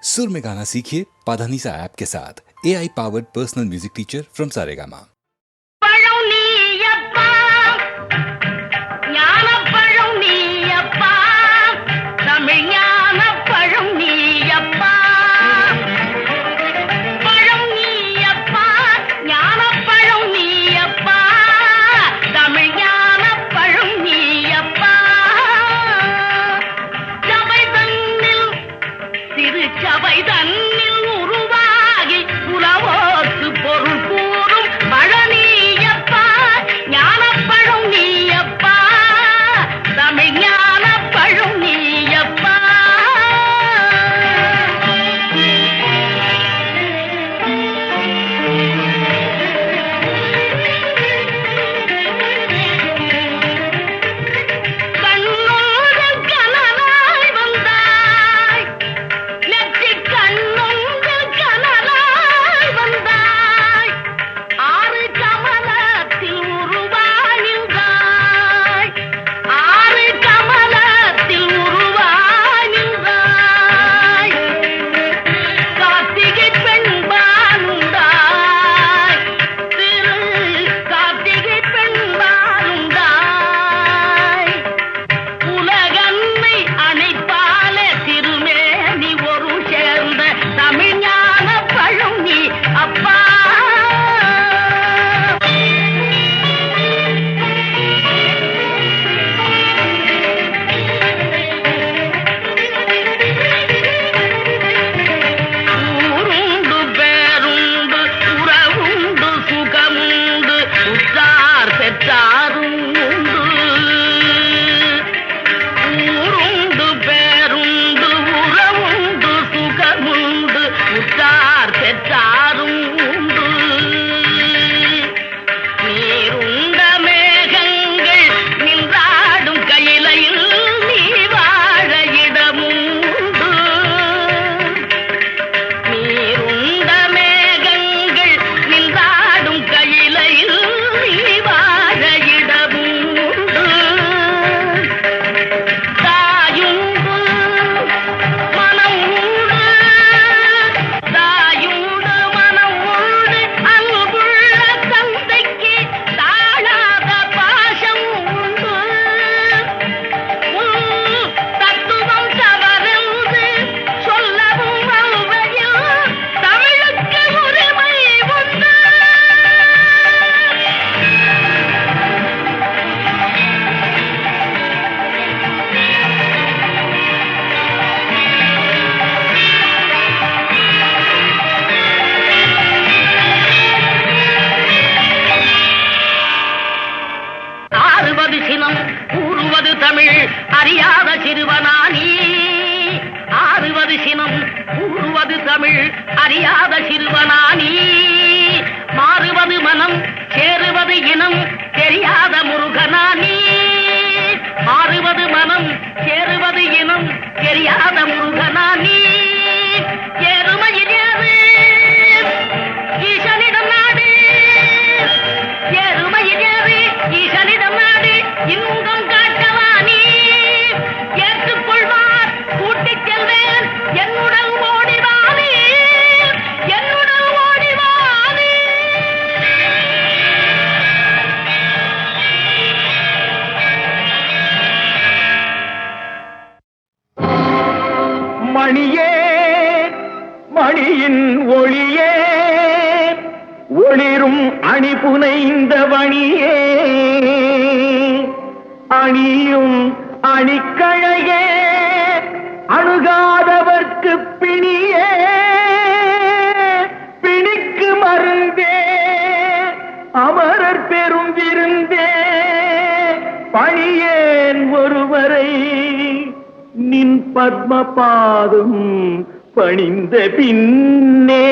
सुर में गाना सीखिए पाधानीसा ऐप के साथ। AI powered personal music teacher from Saregama. பணிந்த பின்னே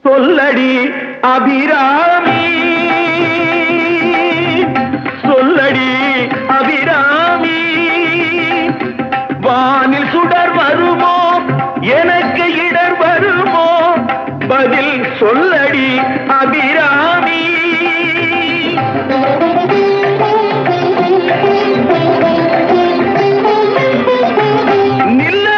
சொல்லடி அபிராமி, சொல்லடி அபிராமி, வானில் சுடர் வருமோ எனக்கு இடர் வருமோ, பதில் சொல்லடி அபிராமி. நில்ல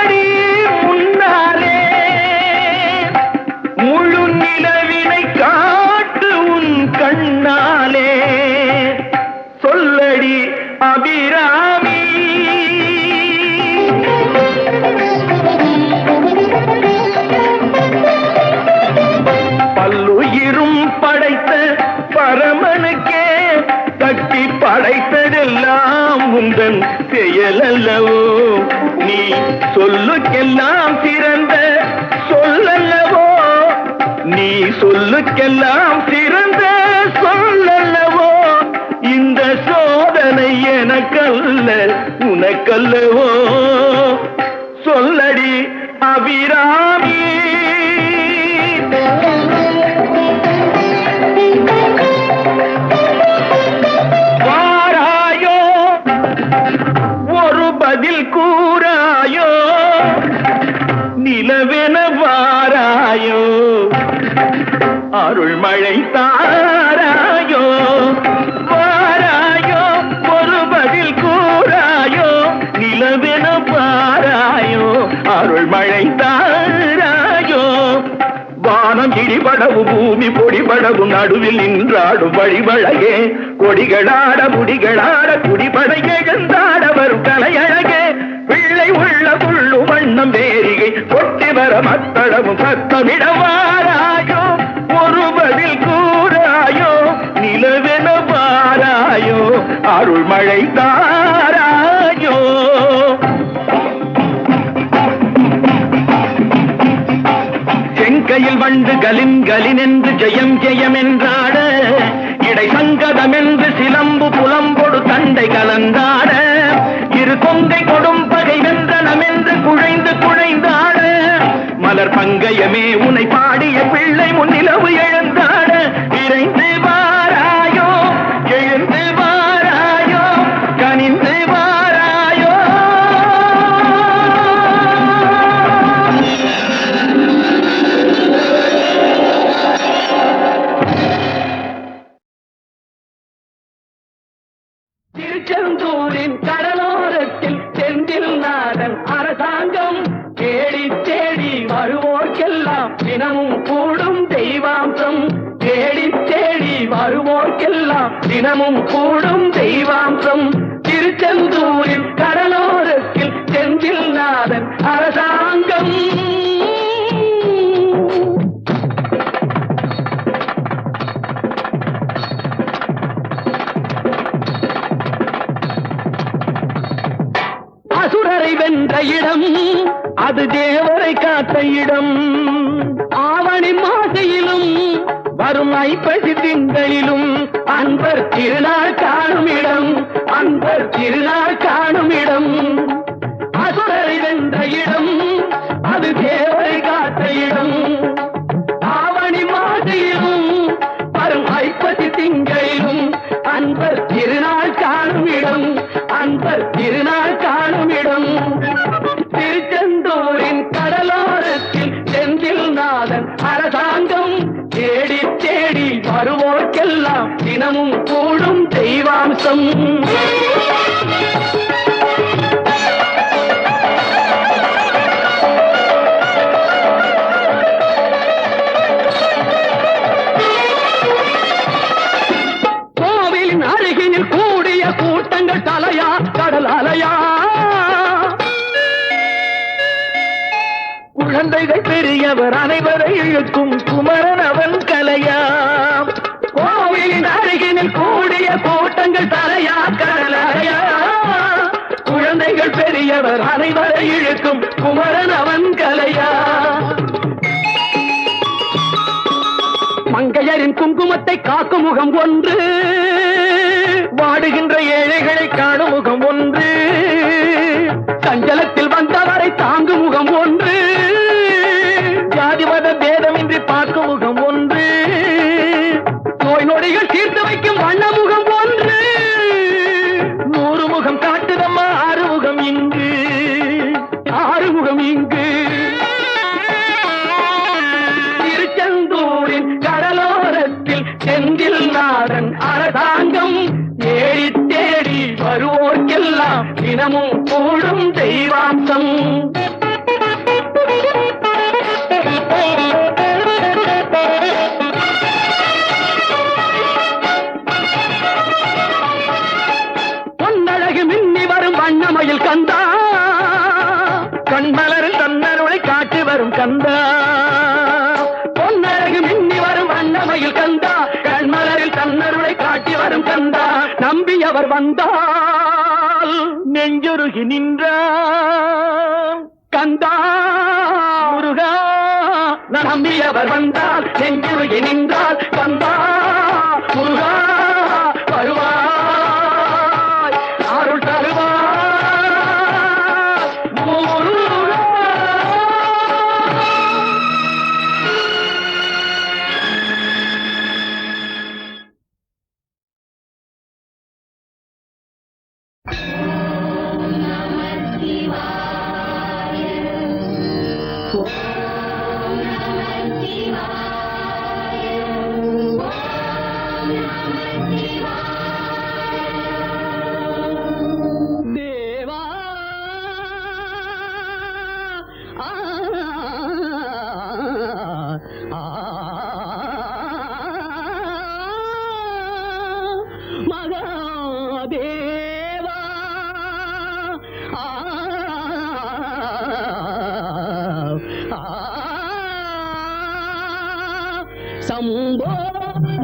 படைத்ததெல்லாம் உந்தன் செயல் அல்லவோ, நீ சொல்லுக்கெல்லாம் சிறந்த சொல்லல்லவோ, நீ சொல்லுக்கெல்லாம் சிறந்த சொல்லல்லவோ, இந்த சோதனை எனக்கல்ல உனக்கல்லவோ, சொல்லடி அபிராமி. வாராயோ ஒரு பதில் கூறாயோ, நிலவென வாராயோ அருள்மழை தாராயோ, வாராயோ ஒரு பதில் கூறாயோ, நிலவென வாராயோ அருள்மழை தாராயோ. வானம் இடிபடவும் பூமி பொடிபடவும் நடுவில் நின்றாடும் வழிவழகே, கொடிகளாட முடிகளாட குடிபடை எழுந்தாட வரும் கலையழகே, பிள்ளை உள்ள புள்ளு வண்ணம் வேரிகை கொட்டி வர மத்தளவும் சத்தமிட வாராயோ ஒரு பதில் கூறாயோ, நிலவென வாராயோ அருள்மழை தாராயோ. செங்கையில் வண்டு கலின் கலின் என்று ஜெயம் ஜெயம் என்றாட, இடை சங்கதம் என்று சிலம்பு புலம்பொடு தண்டை கலந்தாட, இரு கொங்கை கொடும் பகை வென்றனம் என்று குழைந்து குழைந்தாட, மலர் பங்கயமே உன்னை பாடிய பிள்ளை முன்னிலவு எழுந்தாட, விரைந்து வாராயோ எழுந்து வாராயோ கனிந்து வாராயோ. திருச்செந்தூரின் கடலோரத்தில் செந்தில் நாதன் அரசாங்கம், தேடி தேடி வருவோர்க்கெல்லாம் தினமும் கூடும் தெய்வாம்சம், தேடி தேடி வருவோர்க்கெல்லாம் தினமும் கூடும் தெய்வாம்சம். திருச்செந்தூரின் கடலோரத்தில் செந்தில் நாதன் அரசாங்கம். அசுரரை வென்ற இடம் அது தேவரை காத்த இடம், ஆவணி மாசையிலும் வரும் ஐப்பசி திங்களிலும் அன்பர் திருநாள் காணும் இடம், அன்பர் திருநாள் காணும் இடம். அசுரரை வென்ற இடம் அது தேவரை காத்த இடம், ஆவணி மாசையிலும் வரும் ஐப்பசி திங்களிலும் அன்பர் திருநாள் காணும் இடம், அன்பர் திருநாள் காணும் இடம். திருச்செந்தூரின் கடலோரத்தில் செந்தில் நாதன் அரசாங்கம், தேடி தேடி வருவோர்க்கெல்லாம் தினமும் கூடும் தெய்வாம்சம். கோவிலின் அருகினில் கூடிய கூட்டங்கள் தலையா கடல் அலையா, குழந்தைகள் பெரியவர் அனைவரை இழுக்கும் குமரன் அவன் கலையா. கோவிலின் அருகினில் கூடிய கூட்டங்கள் தலையா கடலையா, குழந்தைகள் பெரியவர் அனைவரை இழுக்கும் குமரன் அவன் கலையா. மங்கையரின் குங்குமத்தை காக்கும் முகம் ஒன்று, வாடுகின்ற ஏழைகளை காணும் முகம் ஒன்று, சஞ்சலத்தில் வந்தவரை தாங்கும் முகம் ஒன்று, ஜாதி மத பேதமின்றி பார்க்கும் முகம் ஒன்று, நோய் நொடிகள் தீர்த்து வைக்கும் வண்ண முகம் ஒன்று, 100 முகம் காட்டுதம்மா ஆறுமுகம் இங்கு, ஆறுமுகம் இங்கு. திருச்செந்தூரின் கடலோரத்தில் செந்தில் நாதன் அரசாங்கம், தேடி தேடி வருவோர்க்கெல்லாம் தினமும் கூடும் தெய்வாம்சம். பொன்னழகு மின்னி வரும் வண்ணமயில் கந்தா, கண்மலரில் தன்னருளை காட்டி வரும் கந்தா, பொன்னழகு மின்னி வரும் வண்ணமயில் கந்தா, கண்மலரில் தன்னருளை காட்டி வரும் கந்தா, நம்பிய நம்பியவர் வந்தால் நெஞ்சுருகி நின்ற கந்தா முருகா. நம்பியவர் வந்தால் நெஞ்சுருகி நின்றால் கந்தா முருகா வருவாய் அருள் தருவாய் முருகா. தேவா ஆ ஆ மகாதேவா ஆ சம்போ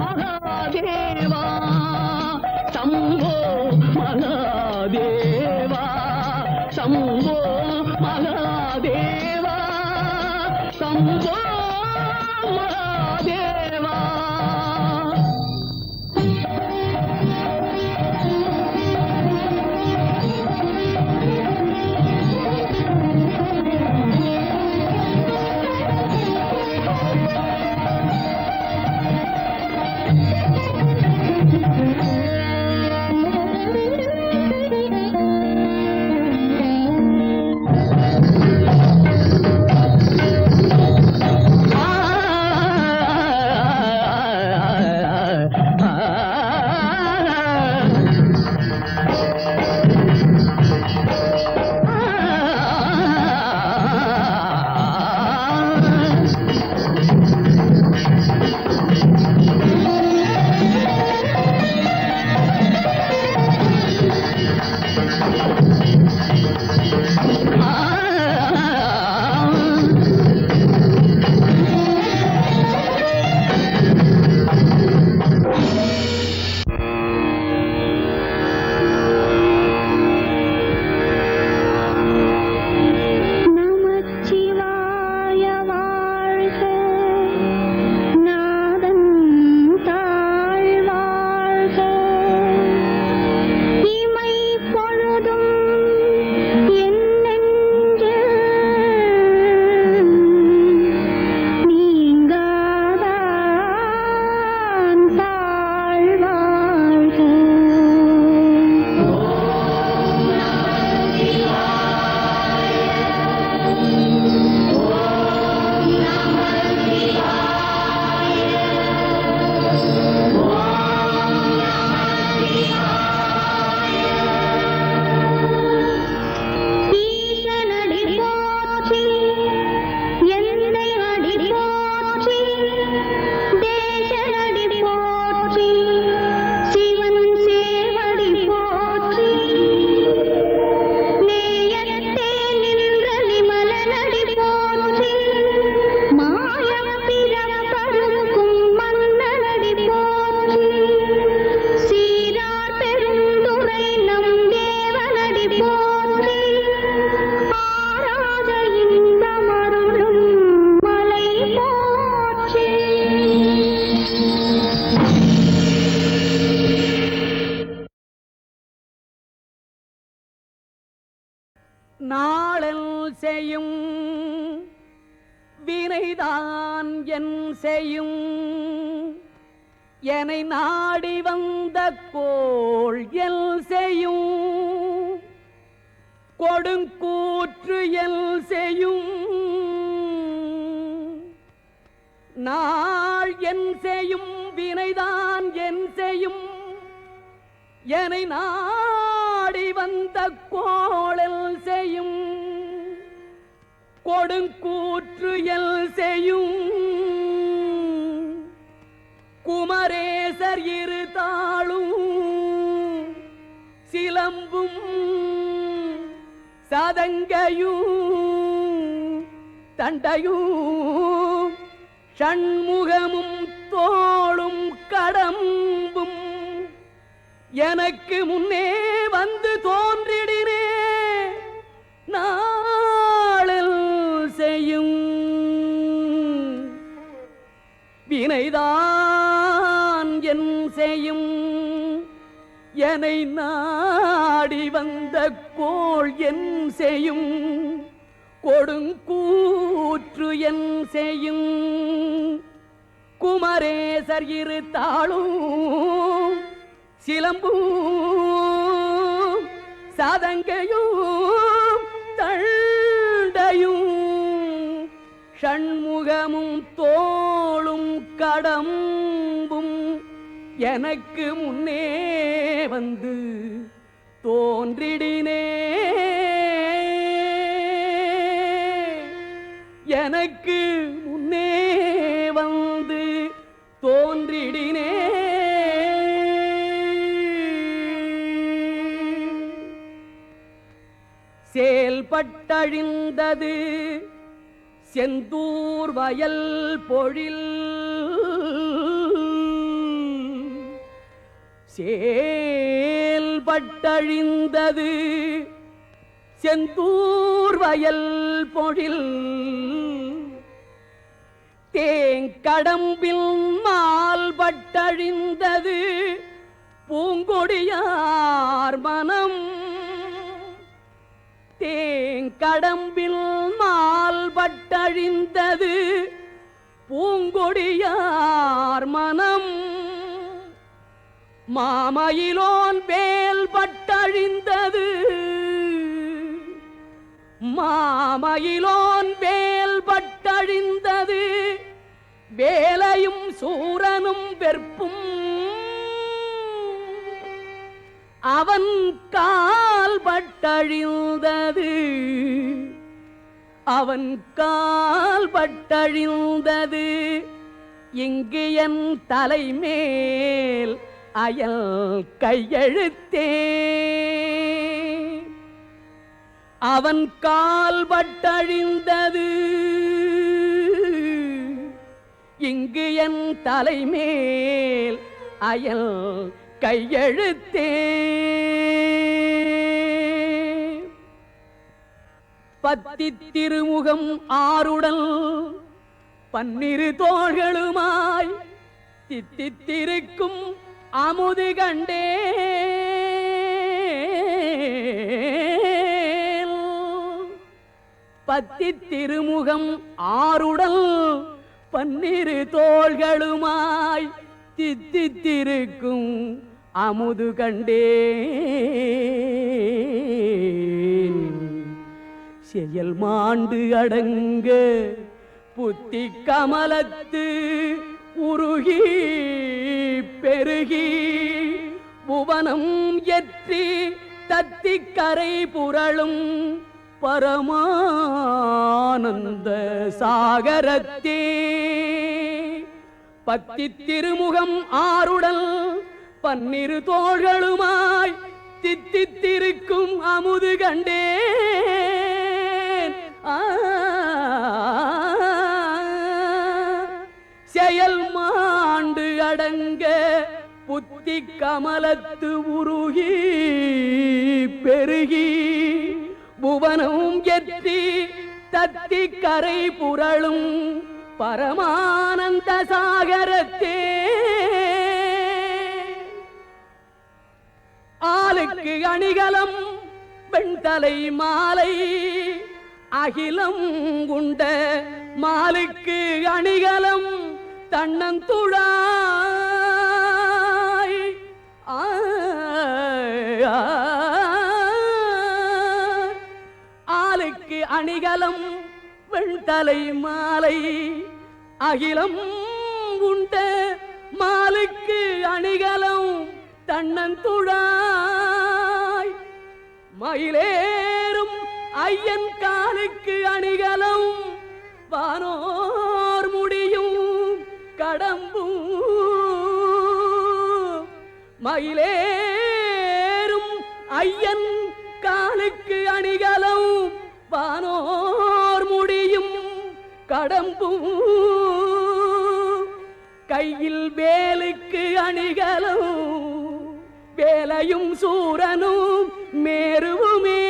மகாதேவா சம்போ மகாதேவா சம்போ மகாதேவா சம்போ மகாதேவா. நாளல் செய்யும் வினைதான் என் செய்யும் என்னை நாடி வந்த கோள் எல் செய்யும் கொடுங்கூற்று எல் செய்யும் நாள் என் செய்யும் வினைதான் என் செய்யும் என்னை நாடி வந்த கோளல் செய்யும் கொடுங்கூற்று எல் செய்யும் குமரேசர் இரு தாளும் சிலம்பும் சதங்கையும் தண்டையும் ஷண்முகமும் தோளும் கடம்பும் எனக்கு முன்னே வந்து தோன்றிடினே நாளில் செய்யும் வினைதான் என் செய்யும் என்னை நாடி வந்த கோள் என் செய்யும் கொடுங்கூற்று என் செய்யும் குமரேசர் இரு தாளும் சிலம்பும் சாதங்கையும் தண்டையும் ஷண்முகமும் தோளும் கடம்பும் எனக்கு முன்னே வந்து தோன்றிடினே எனக்கு முன்னே வந்து தோன்றிடினே செயல்பட்டழிந்தது செந்தூர் வயல் பொழில் செயல்பட்டழிந்தது செந்தூர் வயல் பொழில் தேங்கடம்பில் மால்பட்டழிந்தது பூங்கொடியார் மனம் தேங்கடம்பில் மால்பட்டழிந்தது பூங்கொடியார் மனம் மாமயிலோன் வேல் பட்டழிந்தது மாமயிலோன் வேல் பட்டழிந்தது வேலையும் சூரனும் வெற்பும் அவன் கால் பட்டழிந்தது அவன் கால் பட்டழிந்தது இங்கு என் தலைமேல் அயல் கையெழுத்தே அவன் கால் பட்டழிந்தது இங்கு என் தலைமேல் அயல் கையெழுத்தே பத்தி திருமுகம் ஆருடல் பன்னிரு தோள்களுமாய் தித்தித்திருக்கும் அமுது கண்டே பத்தி திருமுகம் ஆருடல் பன்னிரு தோள்களுமாய் தித்தித்திருக்கும் அமுது கண்டேன் செயல் மாண்டு அடங்க புத்தி கமலத்து உருகி பெருகி புவனம் எற்றி தத்தி கரை புரளும் பரமானந்த சாகரத்தே பத்தி திருமுகம் ஆருடல் பன்னிரு தோள்களுமாய் தித்தித்திருக்கும் அமுது கண்டேன் செயல் மாண்டு அடங்க புத்தி கமலத்து உருகி பெருகி புவனம் எற்றி தத்தி கரை புரளும் பரமானந்த சாகரத்தே ஆளுக்கு அணிகலம் வெண்தலை மாலை அகிலம் உண்ட மாலுக்கு அணிகலம் தன்னந்துழாய் ஆளுக்கு அணிகலம் வெண்தலை மாலை அகிலம் உண்ட மாலுக்கு அணிகலம் தன்னந்துழாய் மயிலேறும் ஐயன் காலுக்கு அணிகலம் வானோர் முடியும் கடம்பும் மயிலேறும் ஐயன் காலுக்கு அணிகலம் வானோர் முடியும் கடம்பும் கையில் வேலுக்கு அணிகலம் வேலையும் சூரனும் மேருவுமே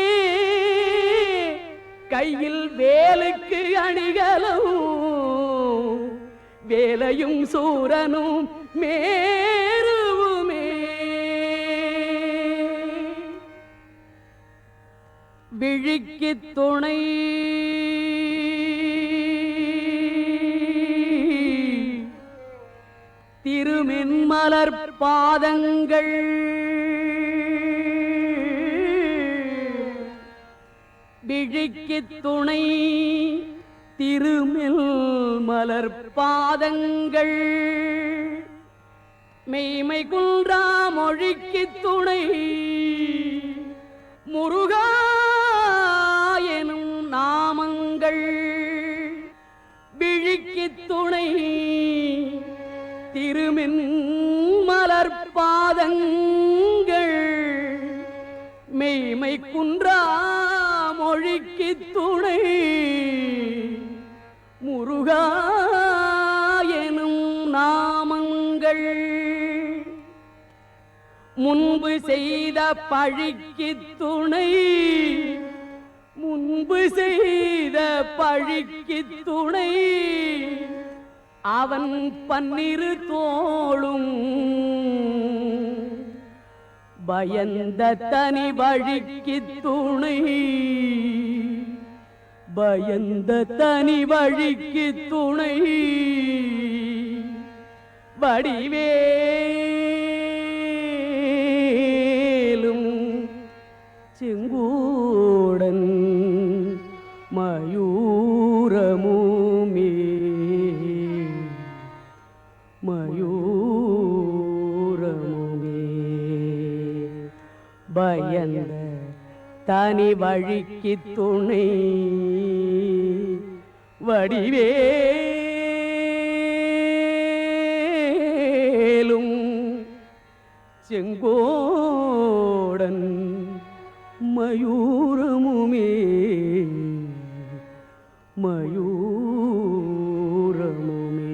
கையில் வேலுக்கு அணிகலும் வேலையும் சூரனும் மேருவுமே விழிக்கு துணை திருமென்மலர் பாதங்கள் விழிக்கு துணை திருமெல் மலர் பாதங்கள் மெய்மை குன்றா மொழிக்கு துணை முருகா எனும் நாமங்கள் விழிக்கு துணை திருமென் மலர் பாதங்கள் மெய்மை குன்றா மொழிக்கு துணை முருகா எனும் நாமங்கள் முன்பு செய்த பழிக்கு துணை முன்பு செய்த பழிக்கு துணை அவன் பன்னிரு தோளும் பயந்த தனி வழிக்கு துணை பயந்த தனி வழிக்கு துணை வடிவேலும் செங்கூடன் மயூரமுமே மயூரமுமே பயந்த தனி வழிக்கு துணை வடிவேலும் செங்கோடன் மயூரமுமே மயூரமுமே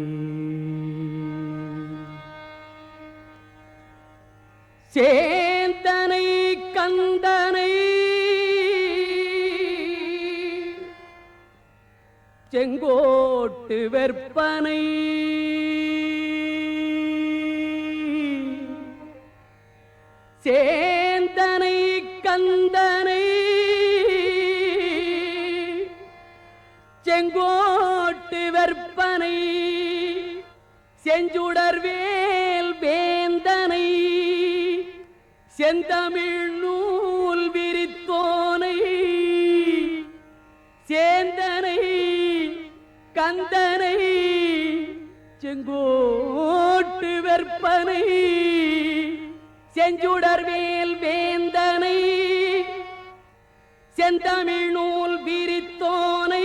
சேந்தனை கந்தனை செங்கோட்டு வெற்பனை சேந்தனை கந்தனை செங்கோட்டு வெற்பனை செஞ்சுடர்வேல் வேந்தனை செந்தமிழ் நூல் விரித்தோனை சேந்தனை கந்தனை செங்கோட்டு வெற்பனை செஞ்சுடர்வேல் வேந்தனை செந்தமிழ் நூல் விரித்தோனை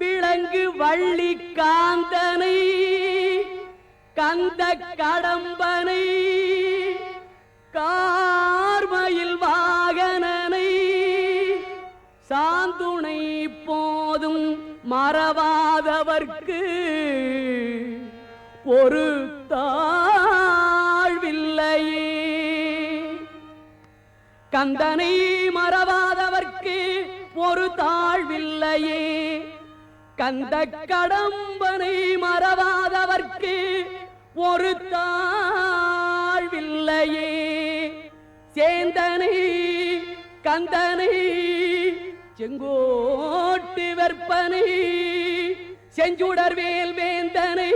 விளங்கு வள்ளி காந்தனை கந்த கடம்பனை கார்மயில் வாகனனை சாந்துணை போதும் மறவாதவர்க்கு ஒரு தாழ்வில்லையே கந்தனை மறவாதவர்க்கு ஒரு தாழ்வில்லையே கந்த கடம்பனை மறவாதவர்க்கு ஒரு தாழ்வில்லையே சேந்தனை கந்தனை செங்கோட்டு வெற்பனை செஞ்சுடர்வேல் வேந்தனை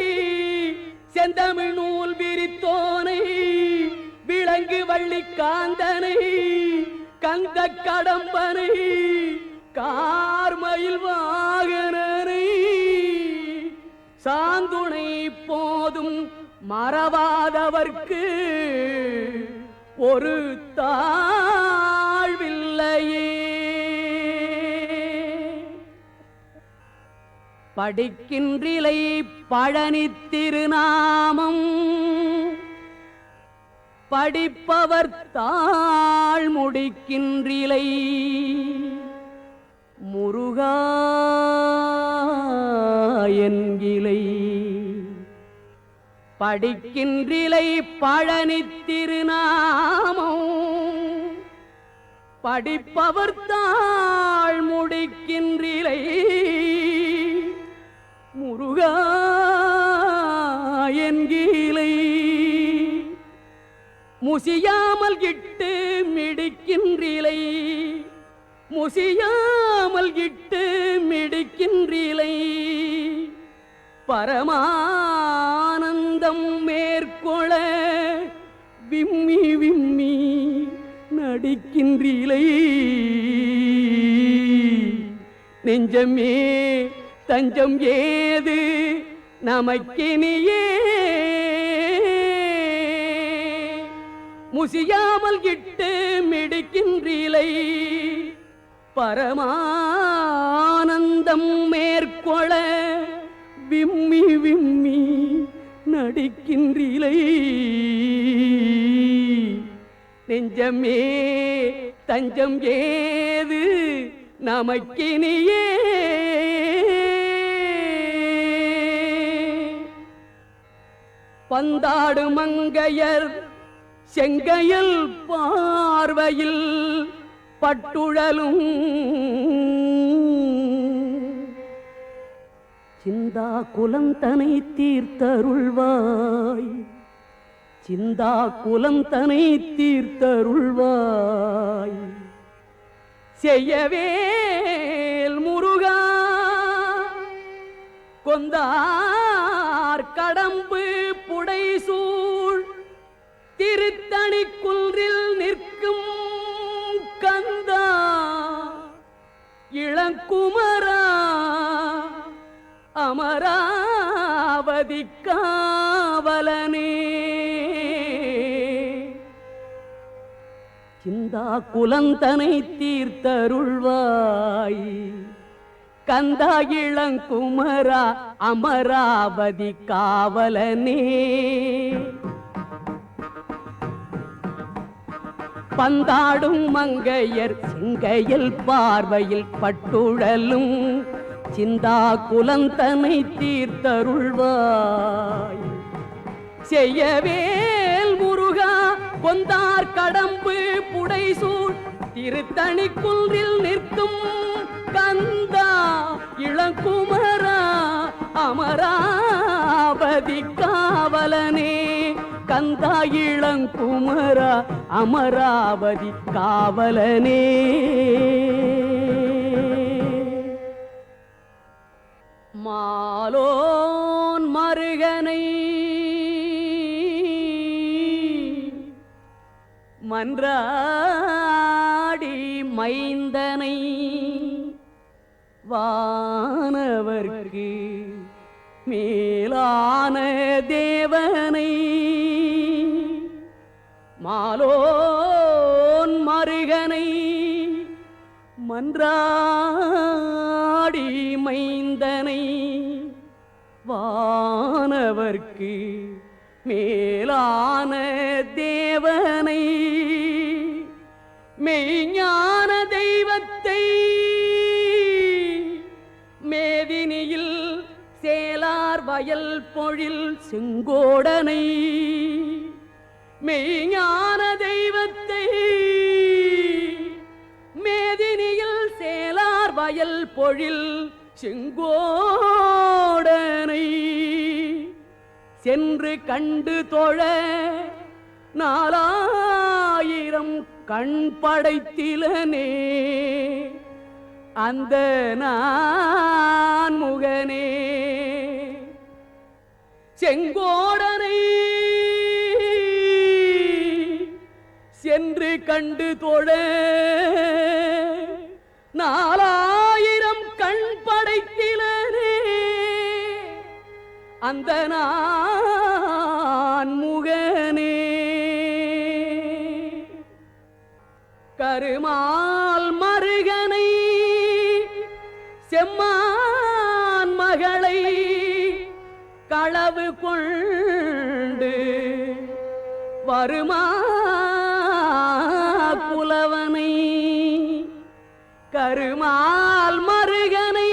செந்தமிழ் நூல் விரித்தோனை விளங்கு வள்ளி காந்தனை கந்த கடம்பனை கார்மயில் வாகனனை சாந்துணை போதும் மறவாதவர்க்கு ஒரு தாழ்வில்லையே படிக்கின்றிலை பழனி திருநாமம் படிப்பவர் தாழ் முடிக்கின்றிலை முருகா என்கிலை படிக்கின்றிலை பழனி திருநாமம் படிப்பவர் தாழ் முடிக்கின்றிலை முருகா என்கிலை முசியாமல் இட்டு மிடிக்கின்றிலை முசியாமல் இட்டு மிடிக்கின்றிலை பரமானந்தம் மேற்கொள்ள விம்மி விம்மி நடிக்கின்றிலை நெஞ்சமே தஞ்சம் ஏது நமக்கினியே முசியாமல் இட்டு மிடிக்கின்றிலை பரமானந்தம் மேற்கொள்ள விம்மி விம்மி நடிக்கின்றிலை நெஞ்சமே தஞ்சம் ஏது நமக்கினியே பந்தாடு மங்கையர் செங்கையில் பார்வையில் பட்டுழலும் சிந்தா குலந்தனை தீர்த்தருள்வாய் சிந்தா குலந்தனை தீர்த்தருள்வாய் செய்யவேல் முருகா கொந்தார் கடம்பு புடைசூழ் திருத்தணி குன்றில் நிற்கும் கந்தா இளங்குமரா அமராவதி காவலனே சிந்தா குலந்தனை தீர்த்தருள்வாய் கந்தா இளங்குமரா அமராவதி காவலனே பந்தாடும் மங்கையர் செங்கையில் பார்வையில் பட்டுழலும் சிந்தா குலந்தனை தீர்த்தருள்வாய் செய்யவேல் முருகா கொந்தார் கடம்பு புடைசூழ் திருத்தணி குன்றில் நிற்கும் கந்தா இளங்குமரா அமராவதி காவலனே கந்தா இளங்குமரா அமராவதி காவலனே மாலோன் மருகனை மன்றாடி மைந்தனை வானவர்க்கு மேலான தேவனை மாலோன் மருகனை மன்றாடி மைந்தனை வானவர்க்கு மேலான தேவனை மெய்ஞான தெய்வத்தை மேதினியில் சேலார் வயல் பொழில் செங்கோடனை மெய்ஞான தெய்வத்தை மேதினியில் சேலார் வயல் பொழில் செங்கோடனை சென்று கண்டு தொழ 4000 கண் படைத்திலனே அந்த நான் முகனே செங்கோடனை சென்று கண்டு தொழ 4000 கண் படைத்திலனே அந்த நான் முகனே கருமால் மருகனை செம்மான் மகளை களவு கொண்டு வருமா புலவனை கருமால் மருகனை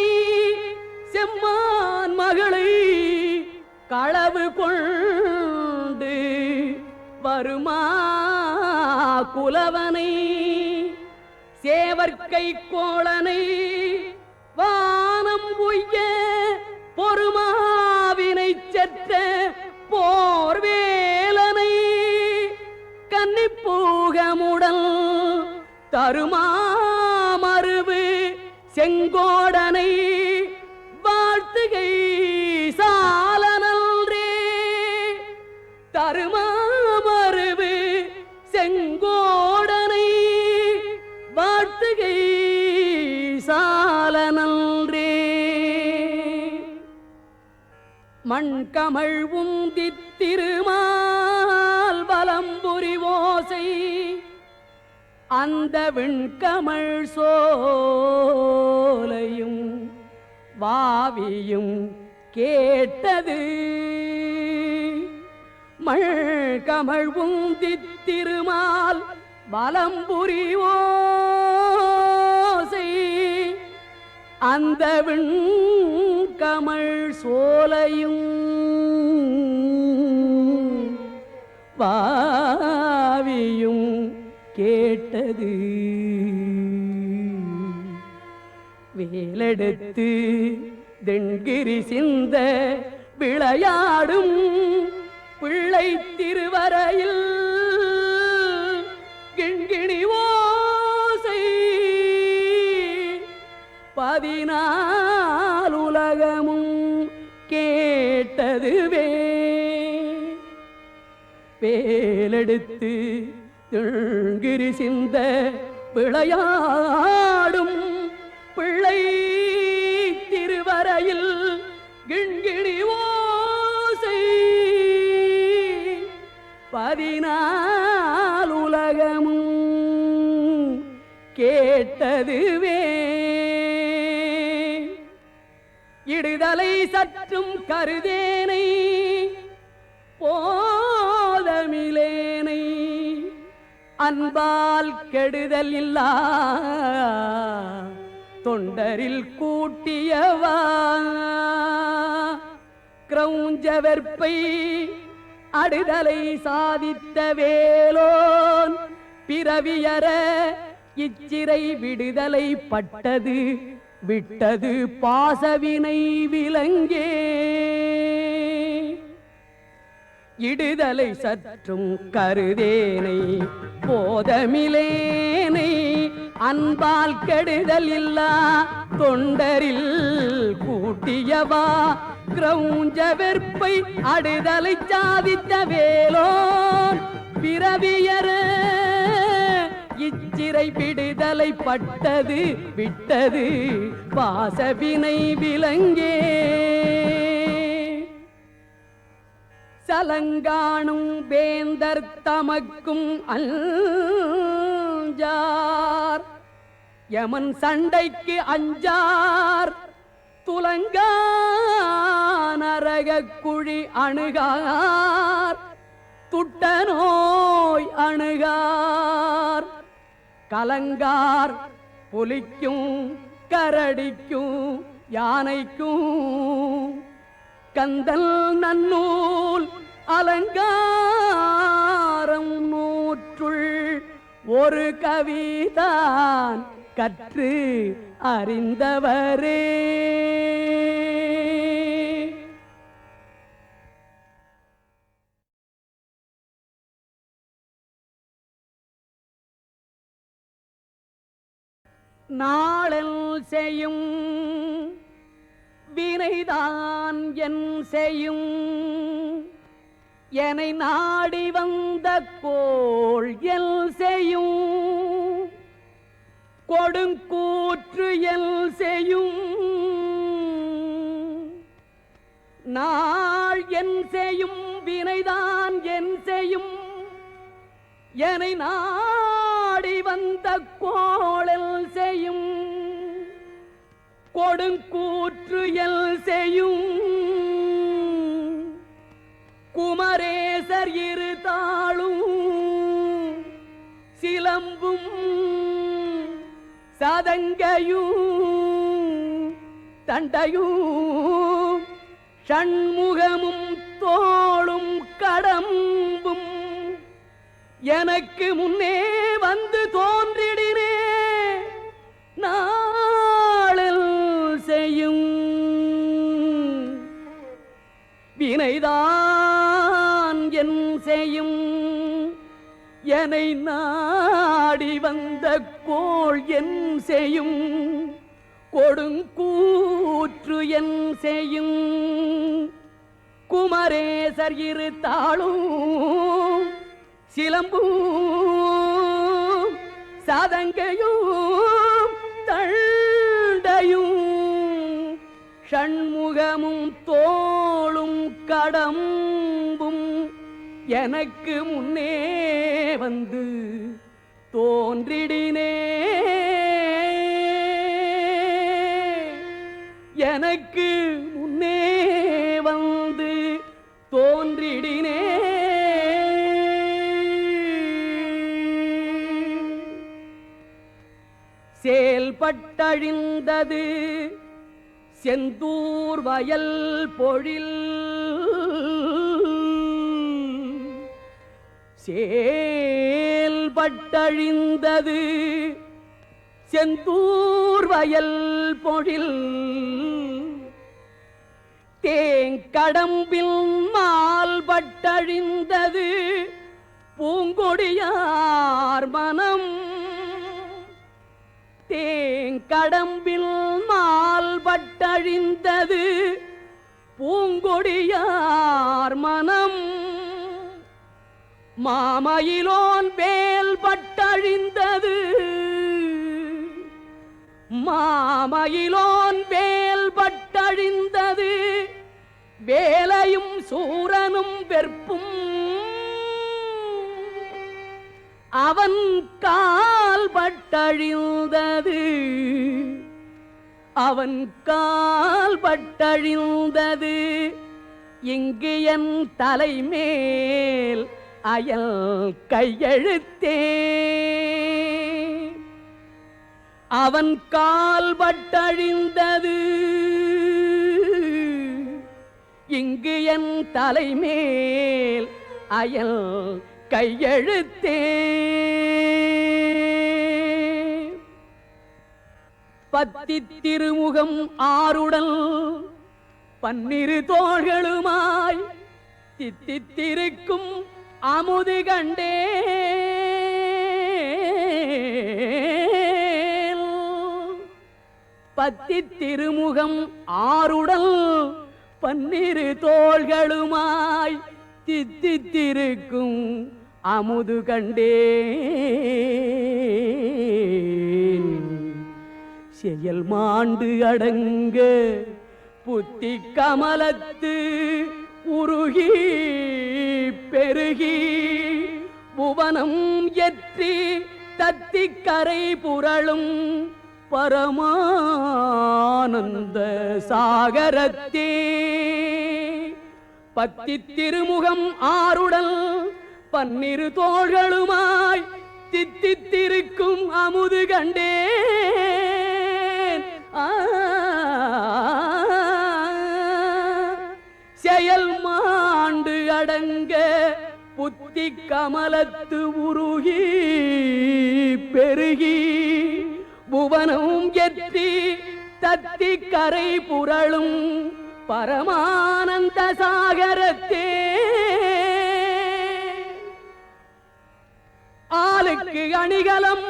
செம்மான் மகளை களவு கொண்டு வருமா குலவனை சேவற்கை கோளனை வானம் உய்ய பொறுமாவினை செற்ற போர்வேலனை கன்னிப்பூகமுடல் தருமாமருவு செங்கோடனை வாழ்த்துகை சாலனல்ரே தருமாமருவு செங்கோடனை வாழ்த்துகை சாலனல்ரே மண்கமழ் உந்தித் திருமால் பலம்புரி ஓசை அந்த விண்கமழ் சோலையும் வாவியும் கேட்டது மண்கமழ் உந்தித் திருமால் பலம்புரி ஓசை அந்த விண்கமழ் சோலையும் வாவியும் கேட்டது வேலெடுத்து தென்கிரி சிந்த விளையாடும் பிள்ளை திருவரையில் கிண்கிணி ஓசை 14 உலகமும் கேட்டதுவே வேலெடுத்து தென்கிரி சிந்த விளையாடும் பிள்ளை திருவரையில் கிண்கிணி ஓசை 14 உலகமும் கேட்டதுவே இடுதலை சற்றும் கருதேனை போதமிலேனை அன்பால் கெடுதல் இல்லா தொண்டரில் கூட்டியவா கிரௌஞ்ச வெற்பை அடுதலை சாதித்த வேலோன் பிறவியற இச்சிறை விடுதலை பட்டது விட்டது பாசவினை விலங்கே இடுதலை சற்றும் கருதேனை போதமிலேனை அன்பால் கெடுதல் இல்லா தொண்டரில் கூட்டியவா கிரௌஞ்ச வெற்பை அடுதலை சாதித்த வேலோன் பிறவியற இச்சிறை விடுதலை பட்டது விட்டது பாசவினை விலங்கே சலங்காணும் வேந்தர் தமக்கும் அஞ்சார் யமன் சண்டைக்கு அஞ்சார் துலங்கா நரக குழி அணுகார் துட்ட நோய் அணுகார் கலங்கார் புலிக்கும் கரடிக்கும் யானைக்கும் கந்தல் நன்னூல் அலங்காரம் நூற்றுள் ஒரு கவிதான் கற்று அறிந்தவரே நாளல் செய்யும் வினைதான் என் செய்யும் என்னை நாடி வந்த கோள் எல் செய்யும் கொடுங்கூற்று எல் செய்யும் நாள் என் செய்யும் வினைதான் என் செய்யும் என்னை நாடி வந்த கோளல் செய்யும் கொடுங்கூற்று எல் செய்யும் குமரேசர் இரு தாளும் சிலம்பும் சதங்கையும் தண்டையும் ஷண்முகமும் தோளும் கடம்பும் எனக்கு முன்னே வந்து தோன்றிடினே நாளில் செய்யும் வினைதான் என் செய்யும் என்னை நாடி வந்த கோள் என் செய்யும் கொடுங்கூற்று என் செய்யும் குமரேசர் இரு தாளும் சிலம்பும் சதங்கையும் தண்டையும் ஷண்முகமும் தோளும் கடம்பும் எனக்கு முன்னே வந்து தோன்றிடினே எனக்கு முன்னே வந்து தோன்றிடினே செயல்பட்டழிந்தது செந்தூர் வயல் பொழில் செயல்பட்டழிந்தது செந்தூர் வயல் பொழில் தேங்கடம்பில் மால்பட்டழிந்தது பூங்கொடியார் மனம் தேங்கடம்பில் மால்பட்டழிந்தது பூங்கொடியார் மனம் மாமயிலோன் வேல் பட்டழிந்தது மாமயிலோன் வேல் பட்டழிந்தது வேலையும் சூரனும் வெற்பும் அவன் கால் பட்டழிந்தது அவன் கால் பட்டழிந்தது இங்கு என் தலைமேல் அயல் கையெழுத்தே அவன் கால் பட்டழிந்தது இங்கு என் தலைமேல் அயல் கையெழுத்தே பத்தி திருமுகம் ஆருடல் பன்னிரு தோள்களுமாய் தித்தித்திருக்கும் அமுது கண்டே பத்தி திருமுகம் ஆருடல் பன்னிரு தோள்களுமாய் தித்தித்திருக்கும் அமுது கண்டேன் செயல் மாண்டு அடங்க புத்தி கமலத்து உருகி பெருகி புவனம் எற்றி தத்திக்கரை புரளும் பரமானந்த சாகரத்தே பத்தி திருமுகம் ஆருடல் பன்னிரு தோள்களுமாய் தித்தித்திருக்கும் அமுது கண்டேன் செயல் மாண்டு அடங்க புத்தி கமலத்து உருகி பெருகி புவனம் எற்றி தத்தி கரை புரளும் பரமானந்த சாகரத்தே ஆளுக்கு அணிகலம்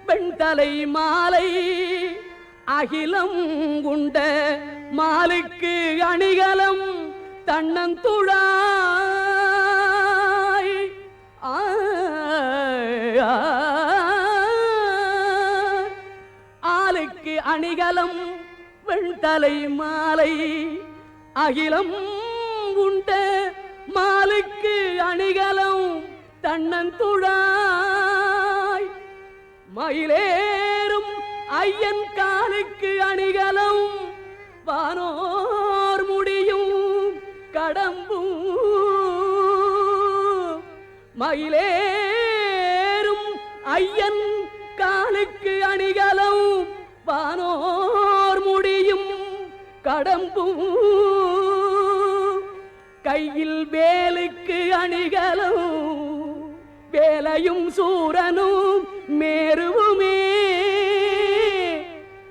பெண்தலை மாலை அகிலம் உண்ட மாலுக்கு அணிகலம் தன்னந்துழாய் ஆளுக்கு அணிகலம் வெண்தலை மாலை அகிலம் உண்ட மாலுக்கு அணிகலம் தன்னந்துழாய் மயிலேறும் ஐயன் காலுக்கு அணிகலம் வானோர் முடியும் கடம்பும் மயிலேறும் ஐயன் காலுக்கு அணிகலம் வானோர் முடியும் கடம்பும் கையில் வேலுக்கு அணிகலம் வேலையும் சூரனும் மேருவுமே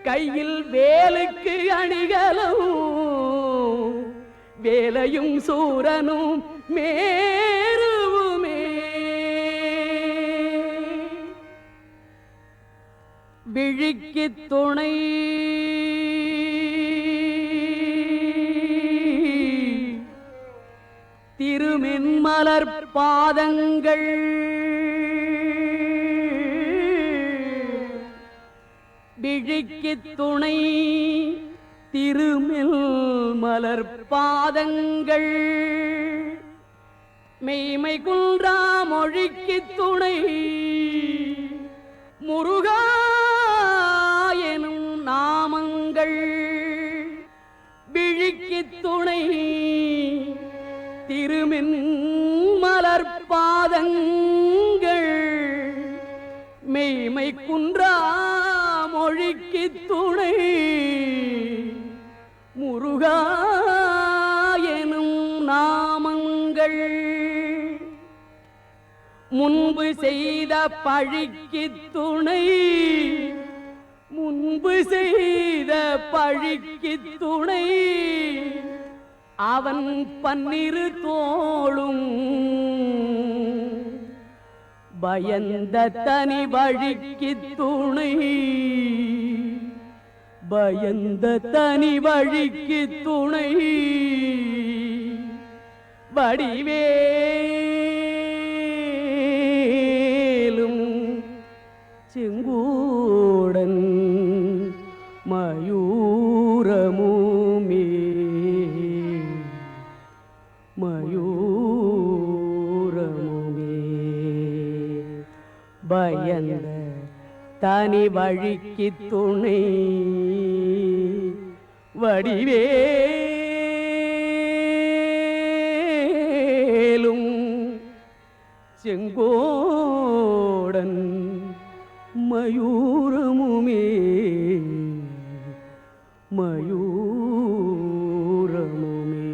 கையில் வேலுக்கு அணிகலம் வேலையும் சூரனும் மேருவுமே விழிக்கு துணை திருமென்மலர் பாதங்கள் விழிக்கு துணை திருமெல் மலர் பாதங்கள் மெய்மை குன்றா மொழிக்கு துணை முருகா எனும் நாமங்கள் விழிக்கு துணை திருமென் மலர் பாதங்கள் மெய்மை குன்றா மொழிக்கு துணை முருகா எனும் நாமங்கள் முன்பு செய்த பழிக்கு துணை முன்பு செய்த பழிக்கு துணை அவன் பன்னிரு தோளும் பயந்த தனி வழிக்கு துணை பயந்த தனி வழிக்கு துணை வடிவேலும் செங்கூடன் மயூரமுமே மயூரமுமே பயந்த தனி வழிக்கு துணை வடிவேலும் செங்கோடன் மயூரமுமே மயூரமுமே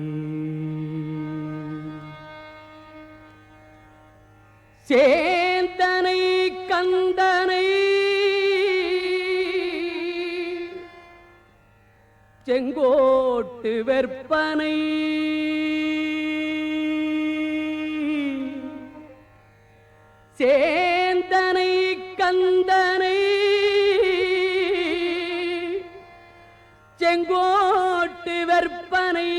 சேந்தனை கந்தனை செங்கோட்டு வெற்பனை சேந்தனை கந்தனை செங்கோட்டு வெற்பனை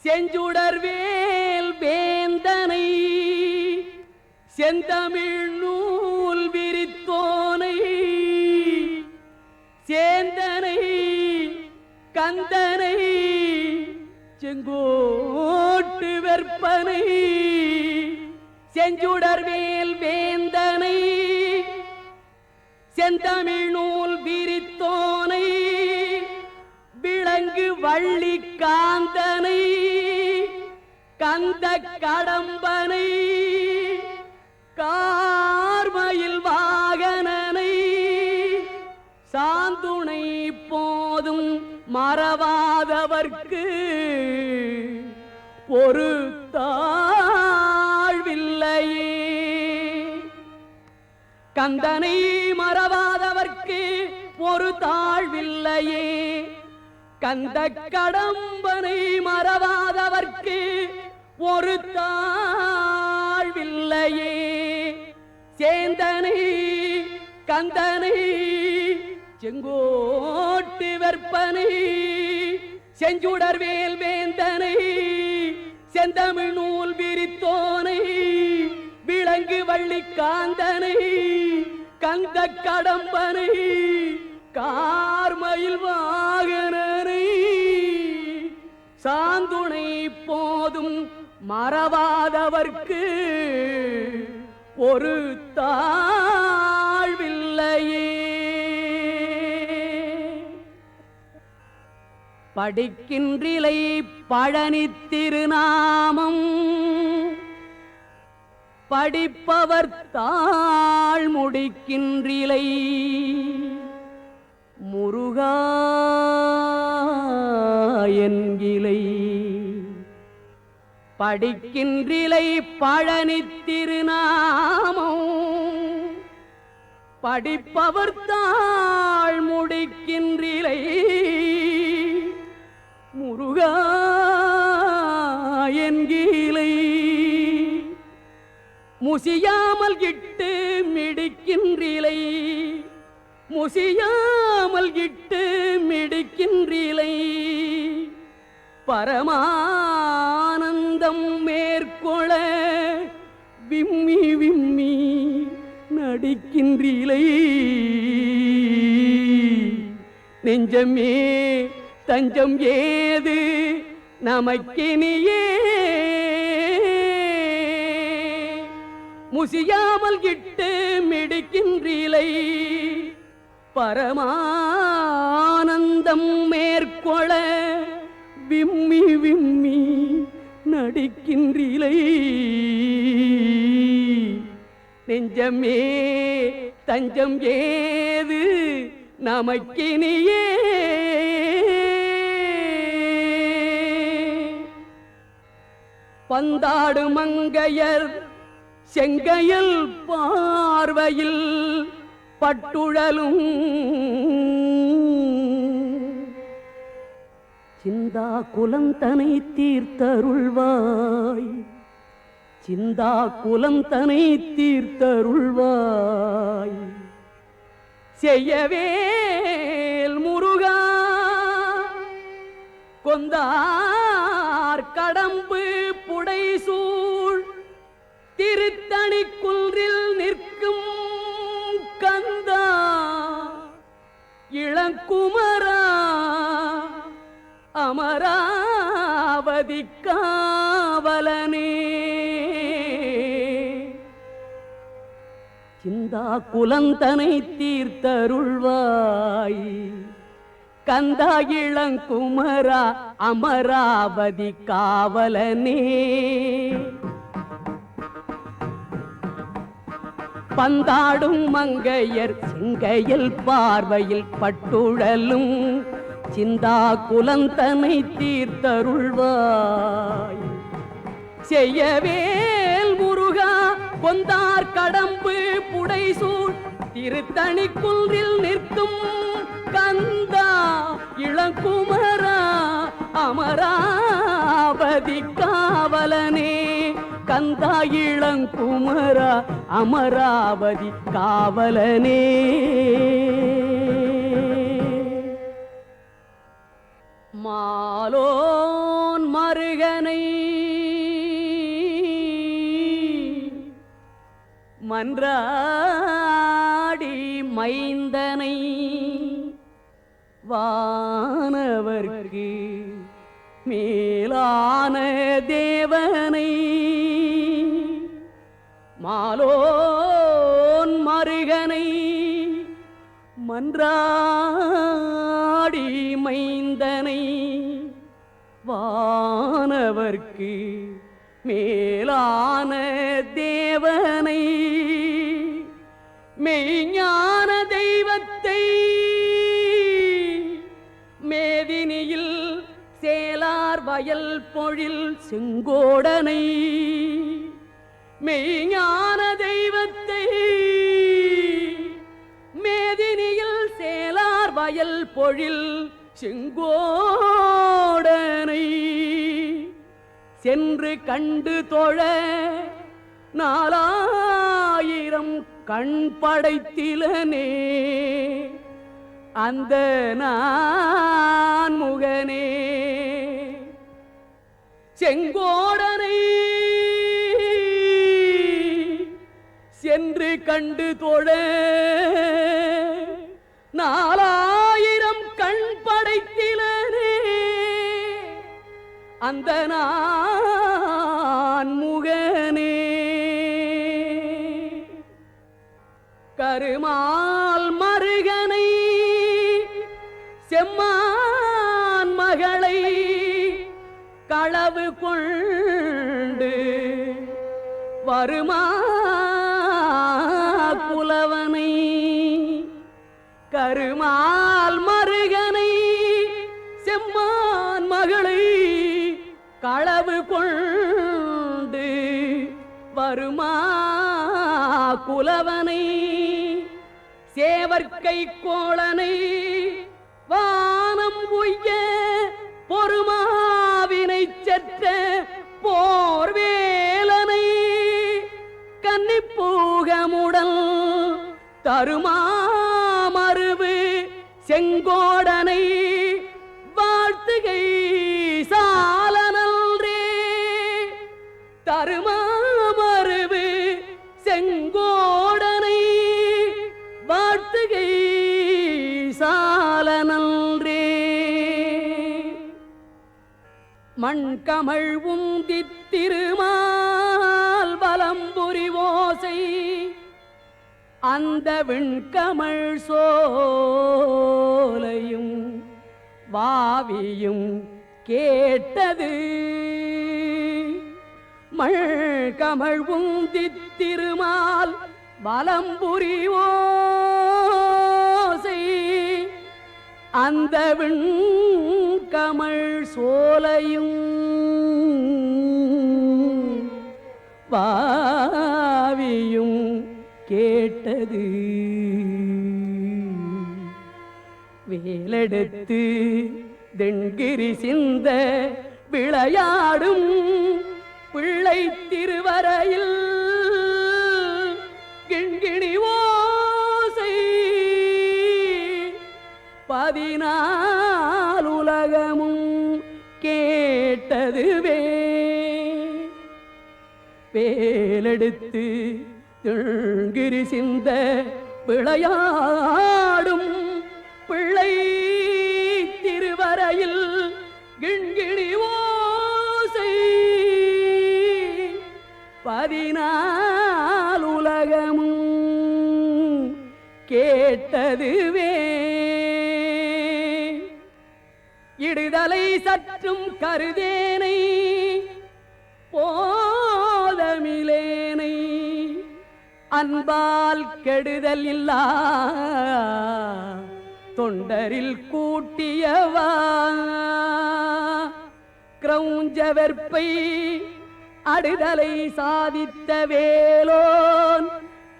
செஞ்சுடர்வேல் வேந்தனை செந்தமிழ் நூல் விரித்தோனை சேந்தனை கந்தனை செங்கோட்டு வெற்பனை செஞ்சுடர்வேல் வேந்தனை செந்தமிழ் நூல் விரித்தோனை விளங்கு வள்ளி காந்தனை கந்த கடம்பனை கார்மயில் வாகனனை சாந்துணை போதும் மறவாதவர்க்கு ஒரு தாழ்வில்லையே கந்தனை மறவாதவர்க்கு ஒரு தாழ்வில்லையே கந்த கடம்பனை மறவாதவர்க்கு ஒரு தாழ்வில்லையே சேந்தனை கந்தனை செங்கோட்டு வெற்பனை செஞ்சுடர்வேல் வேந்தனை செந்தமிழ் நூல் விரித்தோனை விளங்கு வள்ளி காந்தனை கந்த கடம்பனை கார்மயில் வாகனனை சாந்துணை போதும் மறவாதவர்க்கு ஒரு தாழ்வில்லையே படிக்கின்றிலை பழனி திருநாமம் படிப்பவர் தாழ் முடிக்கின்றிலை முருகா என்கிலை படிக்கின்றிலை பழனி திருநாமம் படிப்பவர் தாழ் முடிக்கின்றிலை முருகா என்கிலை முசியாமல் இட்டு மிடிக்கின்றிலை முசியாமல் இட்டு மிடிக்கின்றிலை பரமானந்தம் மேற்கொள விம்மி விம்மி நடிக்கின்றிலை நெஞ்சமே தஞ்சம் ஏது நமக்கினியே முசியாமல் இட்டு மிடிக்கின்றிலை பரமானந்தம் மேற்கொள விம்மி விம்மி நடிக்கின்றிலை நெஞ்சமே தஞ்சம் ஏது நமக்கினியே பந்தாடு மங்கையர் செங்கையல் பார்வையில் பட்டுழலும் சிந்தா குலந்தனை தீர்த்தருள்வாய் சிந்தா குலந்தனை தீர்த்தருள்வாய் செய்யவேல் முருகா கொந்தார் கடம்பு புடைசூழ் திருத்தணி குன்றில் நிற்கும் கந்தா இளங்குமரா அமராவதி காவலனே சிந்தா குலந்தனை தீர்த்தருள்வாய் கந்தா இளங்குமரா அமராவதி காவலனே பந்தாடும் மங்கையர் செங்கையில் பார்வையில் பட்டுழலும் சிந்தா குலந்தனை தீர்த்தருள்வாய் செய்யவேல் முருகா கொந்தார் கடம்பு புடைசூழ் திருத்தணி குன்றில் நிற்கும் கந்தா இளங்குமரா அமராவதி காவலனே கந்தா இளங்குமரா அமராவதி காவலனே மாலோன் மருகனை மன்றாடி மைந்தனை வானவர்க்கு மேலான தேவனை மாலோன் மருகனை மன்றாடி மைந்தனை வானவர்க்கு மேலான தேவனை மெய்ஞான தெய்வத்தை மேதினியில் சேலார் வயல் பொழில் செங்கோடனை மெய்ஞான தெய்வத்தை மேதினியில் சேலார் வயல் பொழில் செங்கோடனை சென்று கண்டு தொழ 4000 கண் படைத்திலனே அந்த நான் முகனே செங்கோடனை சென்று கண்டு தொழ 4000 கண் படைத்திலனே அந்த நான் முகனே கருமால் மருகனை செம்மான் மகளை களவு கொண்டு வருமா புலவனை கருமால் மருகனை செம்மான் மகளை களவு கொண்டு வருமா குலவனை சேவற்கை கோளனை வானம் உய்ய பொறுமாவினை செற்ற போர்வேலனை கன்னிப்பூகமுடல் தருமாமருவு செங்கோடனை வாழ்த்துகை சாலனல்ரே தருமாமருவு செங்கோடனை வாழ்த்துகை சாலனல்ரே மண்கமழ் உந்தித் திருமால் வலம்புரி ஓசை அந்த விண்கமழ் சோலையும் வாவியும் கேட்டது மழ்கமழ் உந்தித் திருமால் வலம்புரி ஓசை அந்த விண்கமழ் சோலையும் வாவியும் கேட்டது வேலெடுத்து தென்கிரி சிந்த விளையாடும் பிள்ளை திருவரையில் கிண்கிணி ஓசை 14 உலகமும் கேட்டதுவே வேலெடுத்து தென்கிரி சிந்த விளையாடும் பிள்ளை திருவரையில் கிண்கிணி ஓசை 14 உலகமும் கேட்டதுவே இடுதலை சற்றும் கருதேனை போதமிலேனை அன்பால் கெடுதல் இல்லா தொண்டரில் கூட்டியவா கிரௌஞ்ச வெற்பை அடுதலை சாதித்த வேலோன்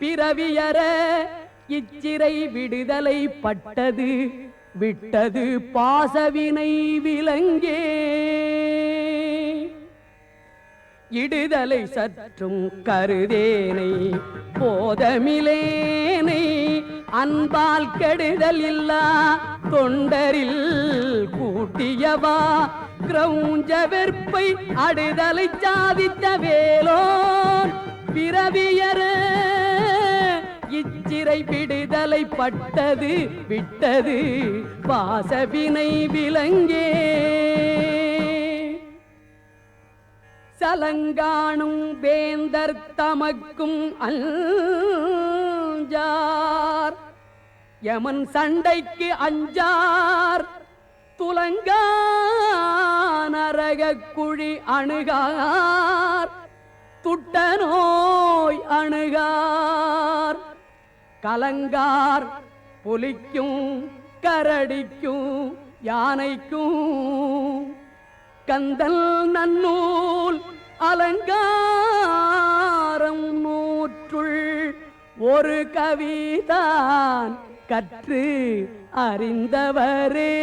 பிறவியற இச்சிறை விடுதலை பட்டது விட்டது பாசவினை விலங்கே இடுதலை சற்றும் கருதேனை போதமிலேனை அன்பால் கெடுதல் இல்லா தொண்டரில் கூட்டியவா கிரௌஞ்ச வெற்பை அடுதலை சாதித்த வேலோன் பிறவியற இச்சிறை விடுதலை பட்டது விட்டது பாசவினை விலங்கே சலங்காணும் வேந்தர் தமக்கும் அஞ்சார் யமன் சண்டைக்கு அஞ்சார் துலங்கா நரகக் குழி அணுகார் துட்ட நோய் அணுகார் கலங்கார் புலிக்கும் கரடிக்கும் யானைக்கும் கந்தல் நன்னூல் அலங்காரம் நூற்றுள் ஒரு கவிதான் கற்று அறிந்தவரே